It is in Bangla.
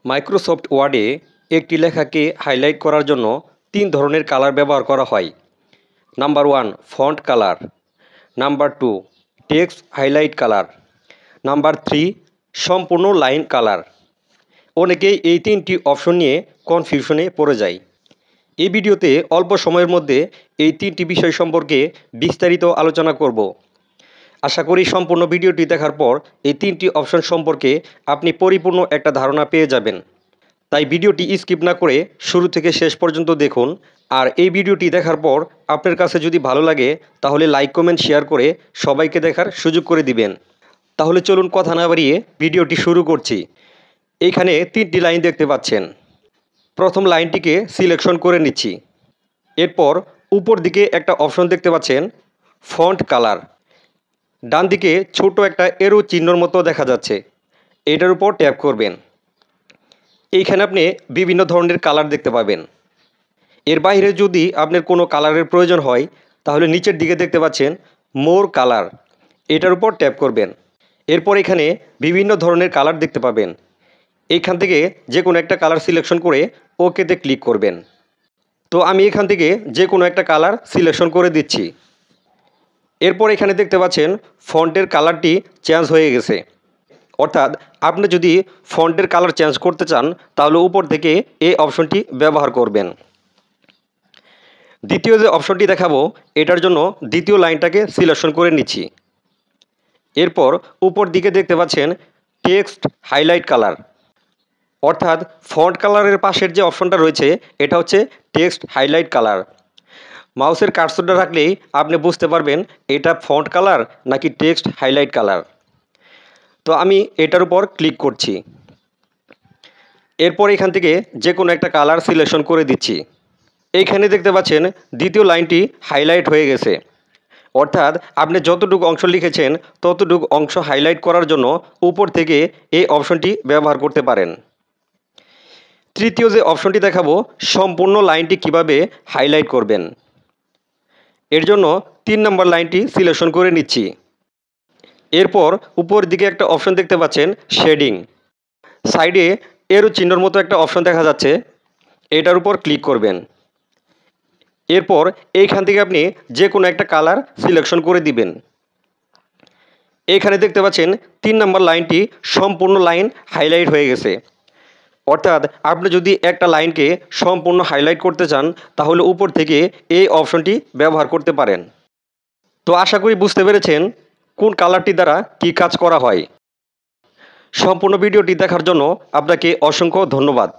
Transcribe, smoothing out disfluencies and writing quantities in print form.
মাইক্রোসফট ওয়ার্ডে একটি লেখাকে হাইলাইট করার জন্য তিন ধরনের কালার ব্যবহার করা হয়। Number 1 font colour, number 2 text highlight colour, number 3 সম্পূর্ণ লাইন কালার। অনেকেই এই তিনটি অপশন নিয়ে কনফিউশনে পড়ে যায়। এই ভিডিওতে অল্প সময়ের মধ্যে এই তিনটি বিষয় সম্পর্কে বিস্তারিত আলোচনা করব। আশা করি সম্পূর্ণ ভিডিওটি দেখার পর এই তিনটি অপশন সম্পর্কে আপনি পরিপূর্ণ একটা ধারণা পেয়ে যাবেন। তাই ভিডিওটি স্কিপ না করে শুরু থেকে শেষ পর্যন্ত দেখুন। আর এই ভিডিওটি দেখার পর আপনার কাছে যদি ভালো লাগে তাহলে লাইক কমেন্ট শেয়ার করে সবাইকে দেখার সুযোগ করে দিবেন। তাহলে চলুন কথা না বাড়িয়ে ভিডিওটি শুরু করছি। এইখানে তিনটি লাইন দেখতে পাচ্ছেন। প্রথম লাইনটিকে সিলেকশন করে নিচ্ছি। এরপর উপর দিকে একটা অপশন দেখতে পাচ্ছেন ফন্ট কালার। ডান দিকে ছোট একটা এরো চিহ্নর মতো দেখা যাচ্ছে, এটার উপর ট্যাপ করবেন। এইখানে আপনি বিভিন্ন ধরনের কালার দেখতে পাবেন। এর বাইরে যদি আপনার কোনো কালারের প্রয়োজন হয় তাহলে নিচের দিকে দেখতে পাচ্ছেন মোর কালার, এটার উপর ট্যাপ করবেন। এরপর এখানে বিভিন্ন ধরনের কালার দেখতে পাবেন। এইখান থেকে যে কোনো একটা কালার সিলেকশন করে ওকেতে ক্লিক করবেন। তো আমি এখান থেকে যে কোনো একটা কালার সিলেকশন করে দিচ্ছি। এরপর এখানে দেখতে পাচ্ছেন ফন্টের কালারটি চেঞ্জ হয়ে গেছে। অর্থাৎ আপনি যদি ফন্টের কালার চেঞ্জ করতে চান তাহলে উপর থেকে এই অপশনটি ব্যবহার করবেন। দ্বিতীয় যে অপশনটি দেখাবো এটার জন্য দ্বিতীয় লাইনটাকে সিলেকশন করে নিচ্ছি। এরপর উপর দিকে দেখতে পাচ্ছেন টেক্সট হাইলাইট কালার। অর্থাৎ ফন্ট কালারের পাশের যে অপশনটা রয়েছে এটা হচ্ছে টেক্সট হাইলাইট কালার। মাউসের কার্সরটা রাখলেই আপনি বুঝতে পারবেন এটা ফন্ট কালার নাকি টেক্সট হাইলাইট কালার। তো আমি এটার উপর ক্লিক করছি। এরপর এখান থেকে যে কোনো একটা কালার সিলেকশন করে দিচ্ছি। এইখানে দেখতে পাচ্ছেন দ্বিতীয় লাইনটি হাইলাইট হয়ে গেছে। অর্থাৎ আপনি যতটুকু অংশ লিখেছেন ততটুকু অংশ হাইলাইট করার জন্য উপর থেকে এই অপশনটি ব্যবহার করতে পারেন। তৃতীয় যে অপশনটি দেখাবো সম্পূর্ণ লাইনটি কিভাবে হাইলাইট করবেন। এর জন্য 3 নম্বর লাইনটি সিলেকশন করে নিচ্ছি। এরপর উপর দিকে একটা অপশন দেখতে পাচ্ছেন শেডিং। সাইডে এরো চিহ্নর মতো একটা অপশন দেখা যাচ্ছে, এটার উপর ক্লিক করবেন। এরপর এইখান থেকে আপনি যে কোনো একটা কালার সিলেকশন করে দিবেন। এইখানে দেখতে পাচ্ছেন 3 নম্বর লাইনটি সম্পূর্ণ লাইন হাইলাইট হয়ে গেছে। অর্থাৎ আপনি যদি একটা লাইনকে সম্পূর্ণ হাইলাইট করতে চান তাহলে উপর থেকে এই অপশনটি ব্যবহার করতে পারেন। তো আশা করি বুঝতে পেরেছেন কোন কালারটি দ্বারা কী কাজ করা হয়। সম্পূর্ণ ভিডিওটি দেখার জন্য আপনাকে অসংখ্য ধন্যবাদ।